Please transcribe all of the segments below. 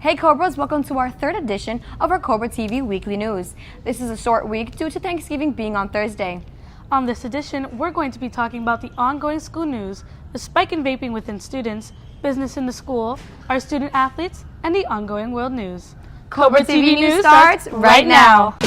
Hey Cobras, welcome to our third edition of our Cobra TV Weekly News. This is a short week due to Thanksgiving being on Thursday. On this edition, we're going to be talking about the ongoing school news, the spike in vaping within students, business in the school, our student athletes, and the ongoing world news. Cobra TV News starts right now.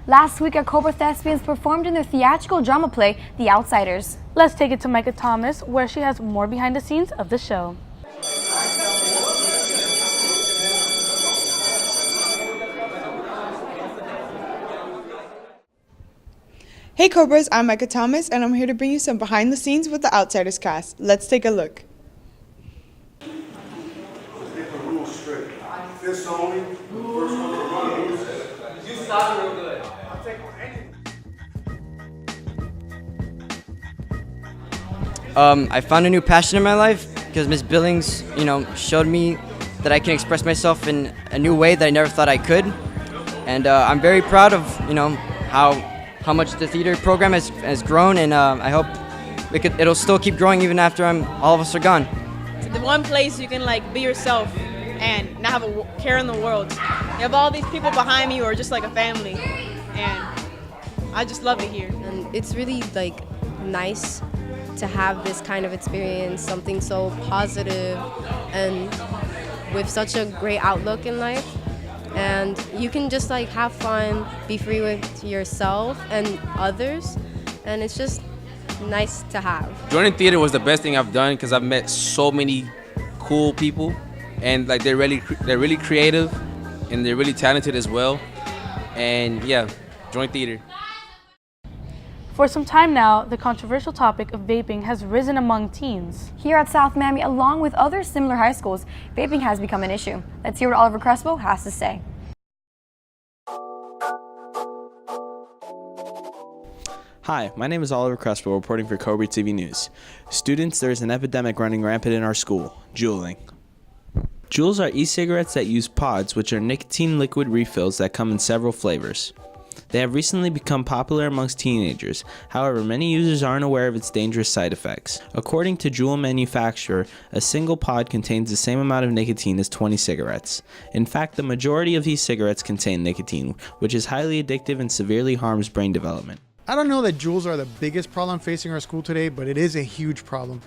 Last week, our Cobra thespians performed in their theatrical drama play, The Outsiders. Let's take it to Micah Thomas, where she has more behind the scenes of the show. Hey Cobras, I'm Micah Thomas, and I'm here to bring you some behind the scenes with the Outsiders cast. Let's take a look. Keep the rules straight. This only. First one to run. You stop real good. I'll take on anything. I found a new passion in my life because Miss Billings, showed me that I can express myself in a new way that I never thought I could. And I'm very proud of, how much the theater program has grown, and I hope it'll still keep growing even after all of us are gone. It's the one place you can be yourself and not have a care in the world. You have all these people behind me who are just like a family, and I just love it here. And it's really nice to have this kind of experience, something so positive and with such a great outlook in life. And you can just have fun, be free with yourself and others, and it's just nice to have. Joining theater was the best thing I've done because I've met so many cool people, and they're really creative and they're really talented as well. And yeah, join theater. For some time now, the controversial topic of vaping has risen among teens. Here at South Miami, along with other similar high schools, vaping has become an issue. Let's hear what Oliver Crespo has to say. Hi, my name is Oliver Crespo, reporting for Cobra TV News. Students, there is an epidemic running rampant in our school, juuling. Juuls are e-cigarettes that use pods, which are nicotine liquid refills that come in several flavors. They have recently become popular amongst teenagers. However, many users aren't aware of its dangerous side effects. According to Juul manufacturer, a single pod contains the same amount of nicotine as 20 cigarettes. In fact, the majority of e-cigarettes contain nicotine, which is highly addictive and severely harms brain development. I don't know that Juuls are the biggest problem facing our school today, but it is a huge problem.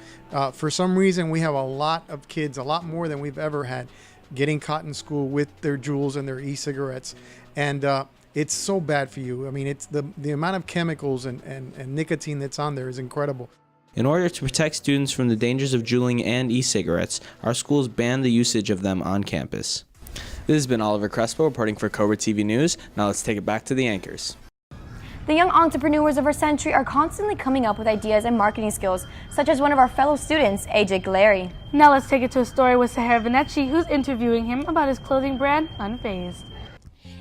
For some reason, we have a lot of kids, a lot more than we've ever had, getting caught in school with their Juuls and their e-cigarettes. And it's so bad for you. I mean, it's the amount of chemicals and nicotine that's on there is incredible. In order to protect students from the dangers of juuling and e-cigarettes, our schools ban the usage of them on campus. This has been Oliver Crespo reporting for Cobra TV News. Now let's take it back to the anchors. The young entrepreneurs of our century are constantly coming up with ideas and marketing skills, such as one of our fellow students, AJ Galeri. Now let's take it to a story with Sahara Vanecci, who's interviewing him about his clothing brand, Unfazed.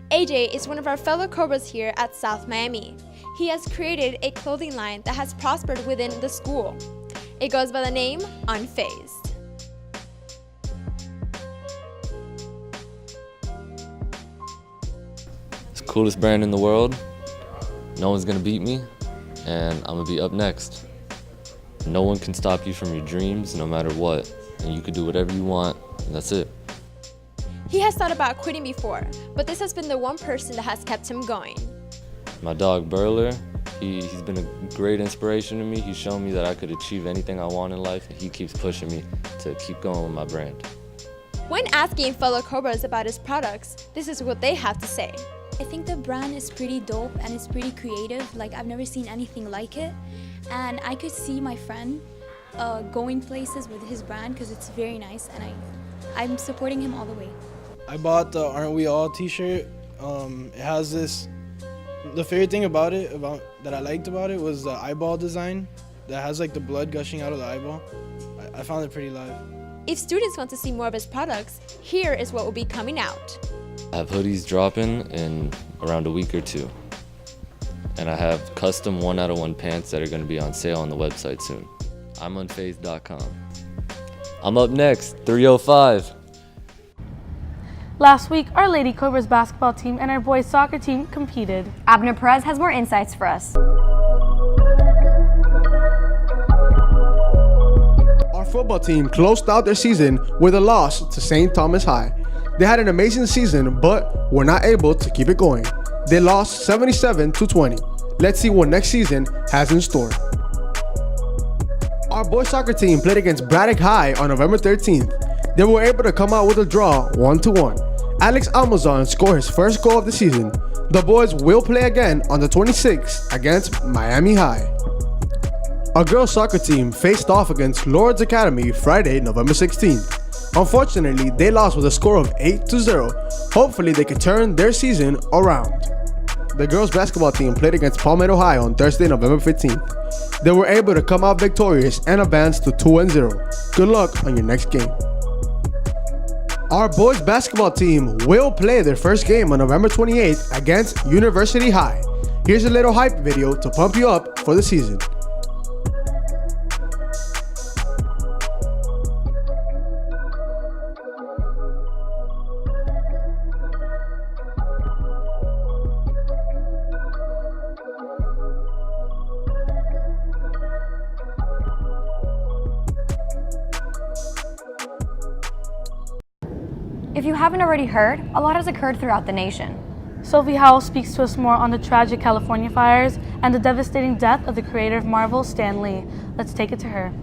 AJ is one of our fellow Cobras here at South Miami. He has created a clothing line that has prospered within the school. It goes by the name Unfazed. It's the coolest brand in the world. No one's gonna beat me, and I'm gonna be up next. No one can stop you from your dreams, no matter what, and you can do whatever you want, and that's it. He has thought about quitting before, but this has been the one person that has kept him going. My dog Burler, he's been a great inspiration to me. He's shown me that I could achieve anything I want in life, and he keeps pushing me to keep going with my brand. When asking fellow Cobras about his products, this is what they have to say. I think the brand is pretty dope and it's pretty creative. I've never seen anything like it. And I could see my friend going places with his brand because it's very nice, and I'm supporting him all the way. I bought the Aren't We All t-shirt. It has this, the favorite thing about it, that I liked about it, was the eyeball design that has the blood gushing out of the eyeball. I found it pretty live. If students want to see more of his products, here is what will be coming out. I have hoodies dropping in around a week or two. and I have custom 1 out of 1 pants that are going to be on sale on the website soon. I'm unfazed.com. I'm up next, 305. Last week, our Lady Cobras basketball team and our boys soccer team competed. Abner Perez has more insights for us. Our football team closed out their season with a loss to St. Thomas High. They had an amazing season, but were not able to keep it going. They lost 77-20. Let's see what next season has in store. Our boys soccer team played against Braddock High on November 13th. They were able to come out with a draw 1-1. Alex Almazan scored his first goal of the season. The boys will play again on the 26th against Miami High. Our girls soccer team faced off against Lourdes Academy Friday, November 16th. Unfortunately, they lost with a score of 8-0. Hopefully, they can turn their season around. The girls basketball team played against Palmetto High on Thursday, November 15th. They were able to come out victorious and advance to 2-0. Good luck on your next game. Our boys basketball team will play their first game on November 28th against University High. Here's a little hype video to pump you up for the season. If you haven't already heard, a lot has occurred throughout the nation. Sophie Howell speaks to us more on the tragic California fires and the devastating death of the creator of Marvel, Stan Lee. Let's take it to her.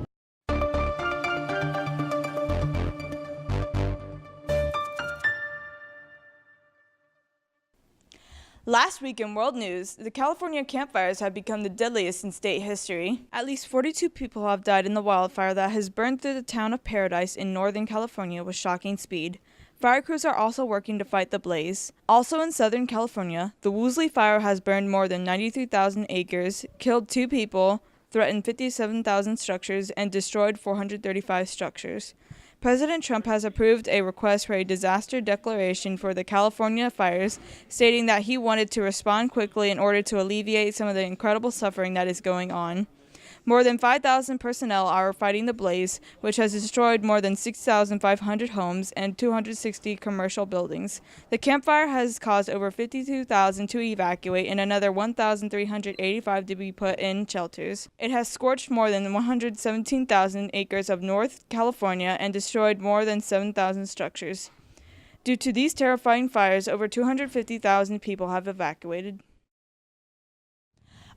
Last week in world news, the California campfires have become the deadliest in state history. At least 42 people have died in the wildfire that has burned through the town of Paradise in Northern California with shocking speed. Fire crews are also working to fight the blaze. Also in Southern California, the Woolsey fire has burned more than 93,000 acres, killed 2 people, threatened 57,000 structures, and destroyed 435 structures. President Trump has approved a request for a disaster declaration for the California fires, stating that he wanted to respond quickly in order to alleviate some of the incredible suffering that is going on. More than 5,000 personnel are fighting the blaze, which has destroyed more than 6,500 homes and 260 commercial buildings. The campfire has caused over 52,000 to evacuate and another 1,385 to be put in shelters. It has scorched more than 117,000 acres of North California and destroyed more than 7,000 structures. Due to these terrifying fires, over 250,000 people have evacuated.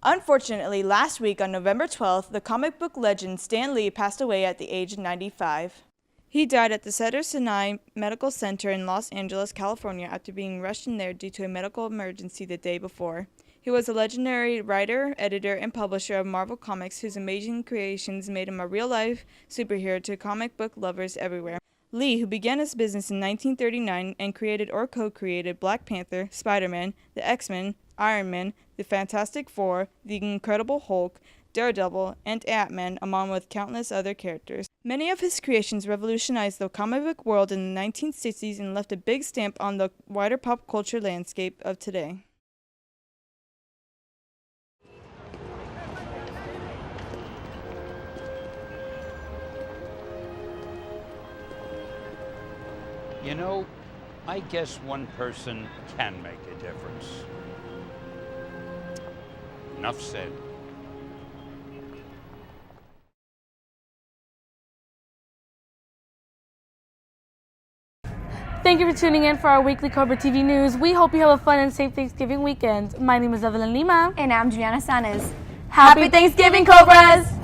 Unfortunately, last week on November 12th, the comic book legend Stan Lee passed away at the age of 95. He died at the Cedars-Sinai Medical Center in Los Angeles, California, after being rushed in there due to a medical emergency the day before. He was a legendary writer, editor, and publisher of Marvel Comics, whose amazing creations made him a real-life superhero to comic book lovers everywhere. Lee, who began his business in 1939 and created or co-created Black Panther, Spider-Man, the X-Men, Iron Man, the Fantastic Four, the Incredible Hulk, Daredevil, and Ant-Man, along with countless other characters. Many of his creations revolutionized the comic book world in the 1960s and left a big stamp on the wider pop culture landscape of today. You know, I guess one person can make a difference. Enough said. Thank you for tuning in for our weekly Cobra TV news. We hope you have a fun and safe Thanksgiving weekend. My name is Evelyn Lima. And I'm Juliana Sanes. Happy Thanksgiving, Cobras!